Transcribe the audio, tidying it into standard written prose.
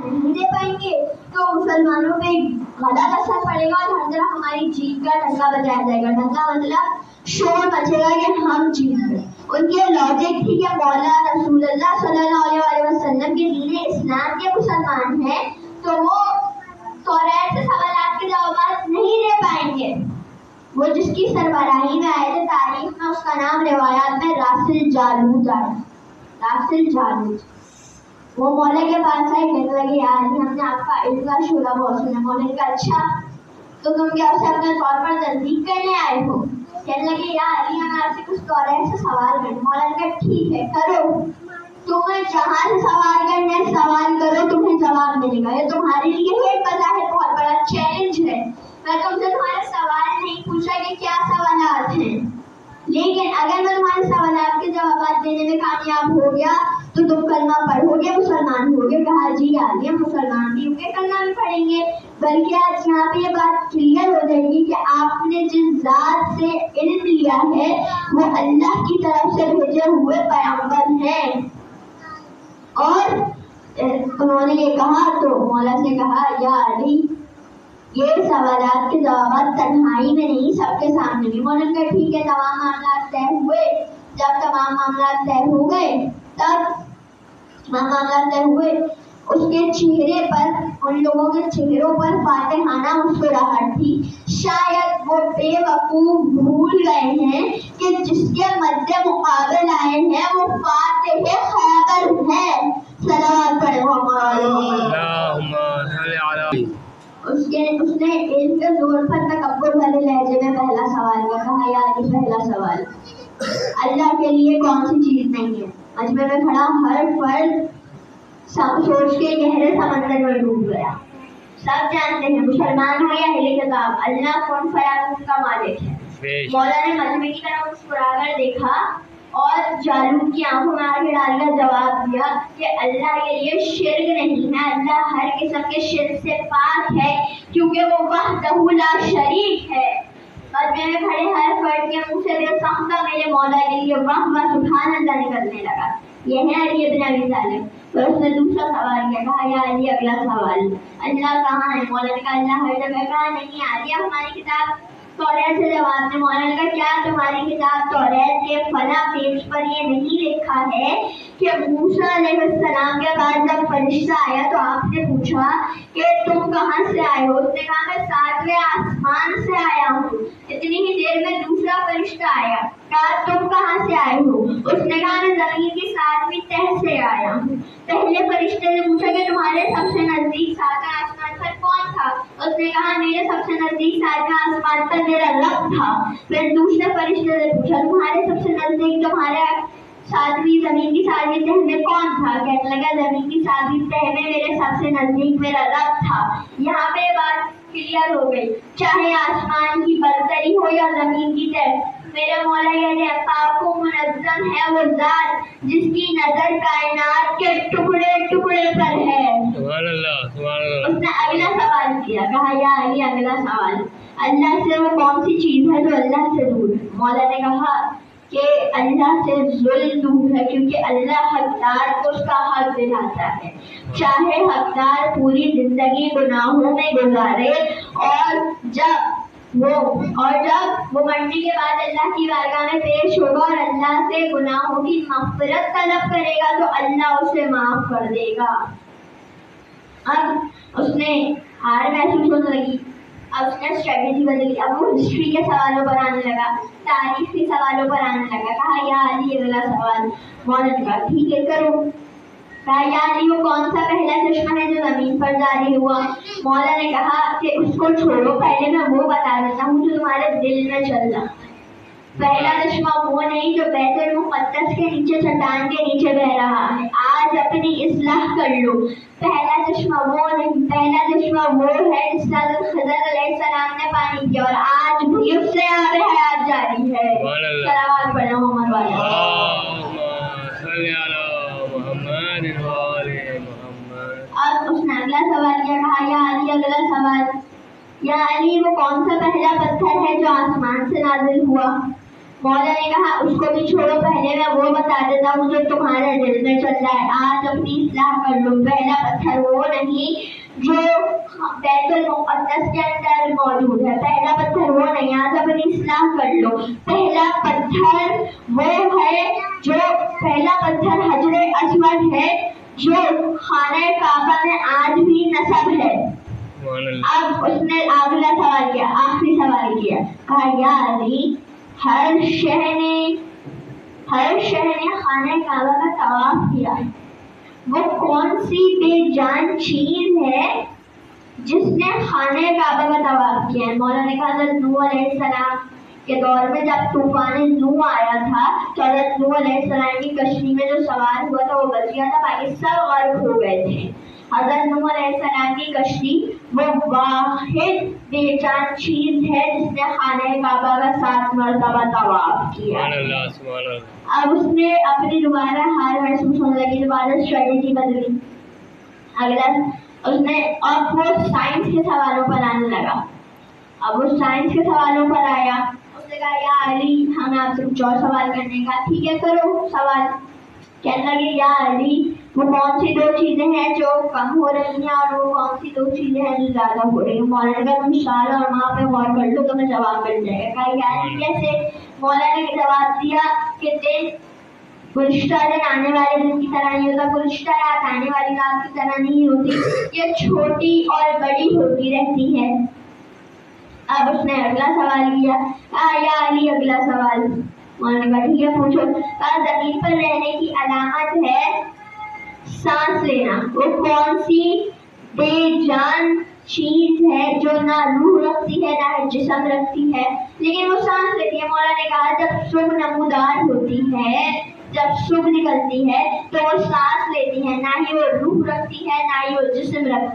نہیں دے پائیں گے تو مسلمانوں پہ غلط اثر پڑے گا اور ہر طرف ہماری جیت کا ڈنکا بجایا جائے گا. ڈنکا مطلب شور مچے گا کہ ہم جیت گئے. ان کی لاجک تھی کہ مولا رسول اللہ صلی اللہ علیہ وسلم کے دین اسلام کے مسلمان ہیں تو وہ توریت سے سوالات کے جوابات نہیں دے پائیں گے. وہ جس کی سربراہی میں آئے تھے تاریخ میں اس کا نام روایات میں راسل جالوت آیا. راسل جالوت وہ مولا کے پاس آئے, کہنے لگے یار ہم نے آپ کا علم کا شعلہ بہت سنا. مولا نے کہا اچھا تو تم کیا اسے اپنے طور پر تصدیق کرنے آئے ہو؟ کہنے لگے یا علی ہمیں آپ سے کچھ توریت سے سوال کریں. مولا نے کہا ٹھیک ہے کرو, تمہیں جہاں سے سوال کرنا ہے سوال کرو, تمہیں جواب ملے گا. یہ تمہارے لیے ایک بظاہر بہت بڑا چیلنج ہے. میں تم سے تمہارے سوال نہیں پوچھا کہ کیا سوالات ہیں, لیکن اگر میں تمہارے سوالات کے جوابات دینے میں کامیاب ہو گیا تو تم کلمہ پڑھو گے, مسلمان ہو گے. کہا جی آگے ہم مسلمان بھی ہوں گے, کلمہ بھی پڑھیں گے. بلکہ آج یہاں پہ یہ بات کلیئر ہو جائے گی کہ آپ نے جس ذات سے علم لیا ہے وہ اللہ کی طرف سے بھیجے ہوئے پیغمبر ہیں. اور انہوں نے یہ کہا تو مولا سے کہا یا علی یہ سوالات کے جوابات تنہائی میں نہیں سب کے سامنے بھی. مولا نے کہا ٹھیک ہے. تمام معاملات طے ہوئے. جب تمام معاملات طے ہو گئے اس کے چہرے پر, ان لوگوں کے چہروں پر فاتحانہ مسکراہٹ تھی. شاید وہ بے وقوف بھول گئے ہیں کہ جس کے مد مقابل آئے ہیں وہ فاتح خیبر ہے. صلوات پڑھیں اللہم صل علی. اس نے علم کے زور پر تکبر والے لہجے میں پہلا سوال کیا. کہا یا علی پہلا سوال, اللہ کے لیے کون سی چیز نہیں ہے؟ مجمع میں کھڑا ہر فرد سوچ کے گہرے سمندر میں ڈوب گیا. سب جانتے ہیں مسلمان ہو یا اہل کتاب, اللہ کون فیکون کا مالک ہے. مولا نے مجمع کی طرف مسکرا کر دیکھا اور جالوت کی آنکھوں میں آنکھیں ڈال کر جواب دیا کہ اللہ کے لیے شرک نہیں ہے, اللہ ہر قسم کے شرک سے پاک ہے کیونکہ وہ وحدہ لا شریک ہے. مجمع میں کھڑے ہر فرد کے منہ سے بے سخت میرے مولا کے لیے واہ واہ سبحان اللہ نکلنے لگا. یہ ہے علی ابن ابی طالب. تو اس نے دوسرا سوال کیا. کہا یا علی اگلا سوال, اللہ کہاں ہے؟ مولا نے کہا اللہ ہر جگہ. کہا نہیں علی اب ہماری کتاب توریت سے جواب دے. مولا نے کہا کیا تمہاری کتاب توریت کے فلاں پیج پر یہ نہیں لکھا ہے کہ موسیٰ علیہ السلام کے بعد جب فرشتہ آیا تو آپ نے پوچھا کہ تم کہاں سے آئے ہو؟ اس نے کہا میں 7ویں آسمان سے آیا ہوں. اتنی ہی دیر میں دوسرا فرشتہ آیا. کہا تم کہاں سے آئے ہو؟ اس نے کہا میں زمین کی 7ویں تہ سے آیا ہوں. پہلے فرشتے نے پوچھا کہ تمہارے سب سے نزدیک 7ویں آسمان پر کون تھا؟ اس نے کہا میرے سب سے نزدیک 7ویں آسمان پر میرا رب تھا. پھر دوسرے فرشتے نے پوچھا تمہارے سب سے نزدیک تمہارے 7ویں زمین کی 7ویں تہ میں کون تھا؟ کہنے لگا زمین کی 7ویں تہ میں میرے سب سے نزدیک میرا رب تھا. یہاں پہ بات کلیئر ہو گئی. چاہے آسمان کی برتری ہو یا زمین کی تہ, میرے مولا یعنی پاک و منظم ہے وہ ذات جس کی نظر کائنات کے ٹکڑے ٹکڑے پر ہے. سبحان اللہ سبحان اللہ. اس نے اگلا سوال کیا. کہا یا علی اگلا سوال, اللہ سے وہ کون سی چیز ہے جو اللہ سے دور ہے؟ مولا نے کہا کہ اللہ سے ظلم دور ہے کیونکہ اللہ حقدار کو اس کا حق دلاتا ہے. چاہے حقدار پوری زندگی گناہوں میں گزارے اور جب وہ مرنے کے بعد اللہ کی بارگاہ میں پیش ہوگا اور اللہ سے گناہوں کی مغفرت طلب کرے گا تو اللہ اسے معاف کر دے گا. اب اس نے ہار محسوس ہونے لگی. اب اس نے اسٹریٹجی بدلی. اب وہ ہسٹری کے سوالوں پر آنے لگا, تاریخی سوالوں پر آنے لگا. کہا یا علی اگلا سوال. مولا نے کہا ٹھیک ہے کرو. کہا یا علی وہ کون سا پہلا چشمہ ہے جو زمین پر جاری ہوا؟ مولا نے کہا کہ اس کو چھوڑو, پہلے میں وہ بتا دیتا ہوں جو تمہارے دل میں چل رہا. پہلا چشمہ وہ نہیں جو بیت المقدس کے نیچے چٹان کے نیچے بہ رہا ہے. آج اپنی اصلاح کر لو. پہلا چشمہ وہ نہیں, پہلا چشمہ وہ ہے جس سے خضر علیہ السلام نے پانی پیا اور آج بھی اس سے آب حیات جاری ہے. صلوات پڑھو محمد والے. اب اس نے اگلا سوال کیا. کہا یا علی اگلا سوال. یا علی وہ کون سا پہلا پتھر ہے جو آسمان سے نازل ہوا؟ مولا نے کہا اس کو بھی چھوڑو, پہلے میں وہ بتا دیتا ہوں جو تمہارے دل میں چل رہا ہے. آج اپنی اصلاح کر لو. پہلا پتھر وہ نہیں جو بیت المقدس کے اندر موجود ہے. پہلا پتھر وہ نہیں، آج اپنی اصلاح کر لو. پہلا پتھر وہ ہے جو پہلا پتھر حجر اسود ہے جو خانہ کعبہ میں آج بھی نصب ہے. اب اس نے اگلا سوال کیا، آخری سوال کیا، کہا یا علی ہر شہ نے خانہ کعبہ کا طواف کیا ہے، وہ کون سی بے جان چیز ہے جس نے خانہ کعبہ کا طواف کیا ہے؟ مولا نے کہا حضرت نوح علیہ السلام کے دور میں جب طوفان نوح آیا تھا تو حضرت نوح علیہ السلام کی کشتی میں جو سوار ہوا تھا وہ بچ گیا تھا، باقی سب غرق ہو گئے تھے. حضرت نوح علیہ السلام کی کشتی وہ واحد بے جان چیز ہے جس نے خانہ کعبہ کا 7 مرتبہ طواف کیا. اب اس نے اپنی دوبارہ ہار محسوس ہونے لگی، دوبارہ اسٹریٹجی بدلی. اگلا اس نے اب وہ سائنس کے سوالوں پر آنے لگا. اب وہ سائنس کے سوالوں پر آیا، اس نے کہا یا علی ہمیں آپ سے کچھ اور سوال کرنے کا. ٹھیک ہے کرو سوال. کہنے لگے یا علی وہ کون سی 2 چیزیں ہیں جو کم ہو رہی ہیں اور وہ کون سی 2 چیزیں ہیں جو زیادہ ہو رہی ہیں؟ مولا نے کہا تم سال اور ماہ پہ غور کر لو تمہیں جواب مل جائے گا. کہا یا علی کیسے؟ مولا نے جواب دیا کہ دن گزشتہ دن آنے والے دن کی طرح نہیں ہوتا، گزشتہ رات آنے والی رات کی طرح نہیں ہوتی، یہ چھوٹی اور بڑی ہوتی رہتی ہے. اب اس نے اگلا سوال کیا، یا علی اگلا سوال. مولا نے کہا ٹھیک ہے پوچھو. کہا زمین پر رہنے کی علامت ہے سانس لینا، وہ کون سی بے جان چیز ہے جو نہ روح رکھتی ہے نہ جسم رکھتی ہے لیکن وہ سانس لیتی ہے؟ مولا نے کہا جب صبح نمودار ہوتی ہے، جب صبح نکلتی ہے تو وہ سانس لیتی ہے، نہ ہی وہ روح رکھتی ہے نہ ہی وہ جسم رکھتی